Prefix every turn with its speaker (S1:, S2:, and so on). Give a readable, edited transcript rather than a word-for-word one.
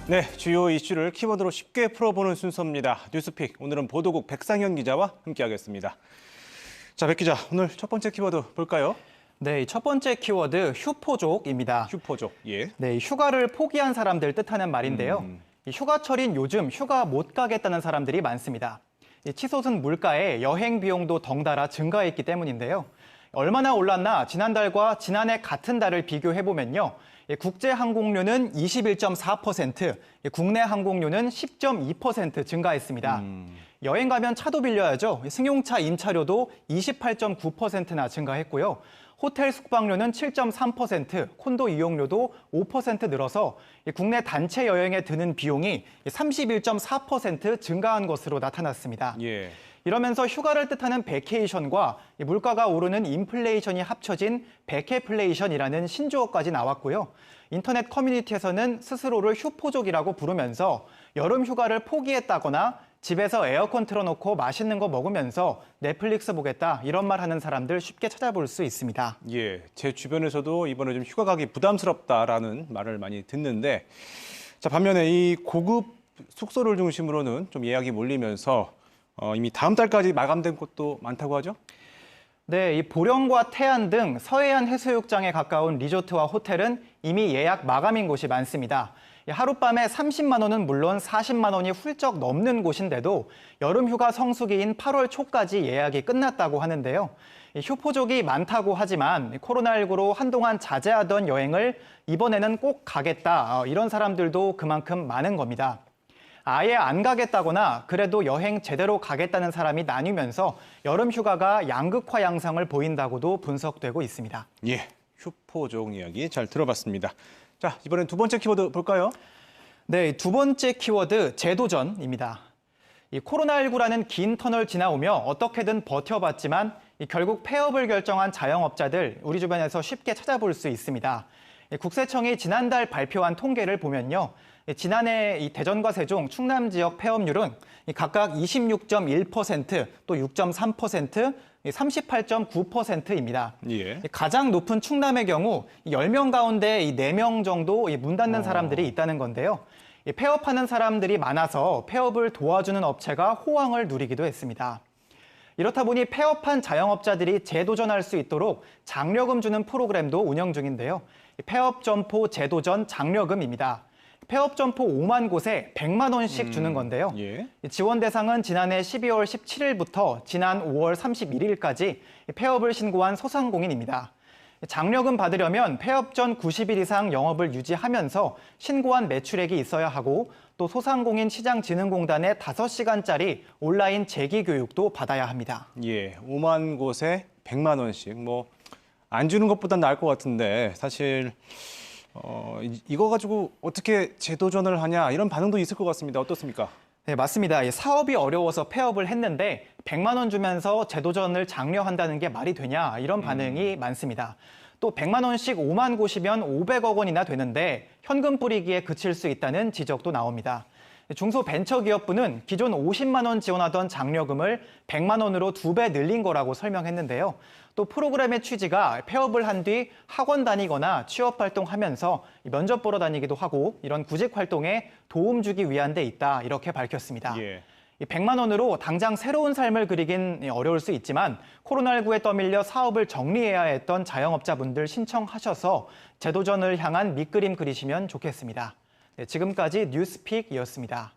S1: 네, 주요 이슈를 키워드로 쉽게 풀어보는 순서입니다. 뉴스픽, 오늘은 보도국 백상현 기자와 함께하겠습니다. 자, 백 기자, 오늘 첫 번째 키워드 볼까요?
S2: 네, 첫 번째 키워드 휴포족입니다.
S1: 휴포족, 예.
S2: 네, 휴가를 포기한 사람들 뜻하는 말인데요. 이 휴가철인 요즘 휴가 못 가겠다는 사람들이 많습니다. 이 치솟은 물가에 여행 비용도 덩달아 증가했기 때문인데요. 얼마나 올랐나 지난달과 지난해 같은 달을 비교해보면요. 국제 항공료는 21.4%, 국내 항공료는 10.2% 증가했습니다. 여행 가면 차도 빌려야죠. 승용차 임차료도 28.9%나 증가했고요. 호텔 숙박료는 7.3%, 콘도 이용료도 5% 늘어서 국내 단체 여행에 드는 비용이 31.4% 증가한 것으로 나타났습니다.
S1: 예.
S2: 이러면서 휴가를 뜻하는 베케이션과 물가가 오르는 인플레이션이 합쳐진 베케플레이션이라는 신조어까지 나왔고요. 인터넷 커뮤니티에서는 스스로를 휴포족이라고 부르면서 여름 휴가를 포기했다거나 집에서 에어컨 틀어놓고 맛있는 거 먹으면서 넷플릭스 보겠다 이런 말 하는 사람들 쉽게 찾아볼 수 있습니다.
S1: 예, 제 주변에서도 이번에 좀 휴가 가기 부담스럽다라는 말을 많이 듣는데, 자, 반면에 이 고급 숙소를 중심으로는 좀 예약이 몰리면서 이미 다음 달까지 마감된 곳도 많다고 하죠?
S2: 네, 이 보령과 태안 등 서해안 해수욕장에 가까운 리조트와 호텔은 이미 예약 마감인 곳이 많습니다. 하룻밤에 30만 원은 물론 40만 원이 훌쩍 넘는 곳인데도 여름휴가 성수기인 8월 초까지 예약이 끝났다고 하는데요. 휴포족이 많다고 하지만 코로나19로 한동안 자제하던 여행을 이번에는 꼭 가겠다, 이런 사람들도 그만큼 많은 겁니다. 아예 안 가겠다거나 그래도 여행 제대로 가겠다는 사람이 나뉘면서 여름 휴가가 양극화 양상을 보인다고도 분석되고 있습니다.
S1: 예, 휴포족 이야기 잘 들어봤습니다. 자, 이번엔 두 번째 키워드 볼까요?
S2: 네, 두 번째 키워드 재도전입니다. 이 코로나19라는 긴 터널 지나오며 어떻게든 버텨봤지만 결국 폐업을 결정한 자영업자들 우리 주변에서 쉽게 찾아볼 수 있습니다. 국세청이 지난달 발표한 통계를 보면요. 지난해 이 대전과 세종, 충남 지역 폐업률은 각각 26.1%, 또 6.3%, 38.9%입니다.
S1: 예.
S2: 가장 높은 충남의 경우 10명 가운데 4명 정도 문 닫는 사람들이 있다는 건데요. 폐업하는 사람들이 많아서 폐업을 도와주는 업체가 호황을 누리기도 했습니다. 이렇다 보니 폐업한 자영업자들이 재도전할 수 있도록 장려금 주는 프로그램도 운영 중인데요. 폐업 점포 재도전 장려금입니다. 폐업 점포 5만 곳에 100만 원씩 주는 건데요.
S1: 예.
S2: 지원 대상은 지난해 12월 17일부터 지난 5월 31일까지 폐업을 신고한 소상공인입니다. 장려금 받으려면 폐업 전 90일 이상 영업을 유지하면서 신고한 매출액이 있어야 하고 또 소상공인시장진흥공단의 5시간짜리 온라인 재기 교육도 받아야 합니다.
S1: 예, 5만 곳에 100만 원씩. 뭐 안 주는 것보단 나을 것 같은데 사실 이거 가지고 어떻게 재도전을 하냐 이런 반응도 있을 것 같습니다. 어떻습니까?
S2: 네, 맞습니다. 사업이 어려워서 폐업을 했는데 100만 원 주면서 재도전을 장려한다는 게 말이 되냐 이런 반응이 많습니다. 또 100만 원씩 5만 곳이면 500억 원이나 되는데 현금 뿌리기에 그칠 수 있다는 지적도 나옵니다. 중소벤처기업부는 기존 50만 원 지원하던 장려금을 100만 원으로 2배 늘린 거라고 설명했는데요. 또 프로그램의 취지가 폐업을 한 뒤 학원 다니거나 취업활동하면서 면접 보러 다니기도 하고 이런 구직 활동에 도움 주기 위한 데 있다 이렇게 밝혔습니다.
S1: 예.
S2: 100만 원으로 당장 새로운 삶을 그리긴 어려울 수 있지만 코로나19에 떠밀려 사업을 정리해야 했던 자영업자분들 신청하셔서 재도전을 향한 밑그림 그리시면 좋겠습니다. 네, 지금까지 뉴스픽이었습니다.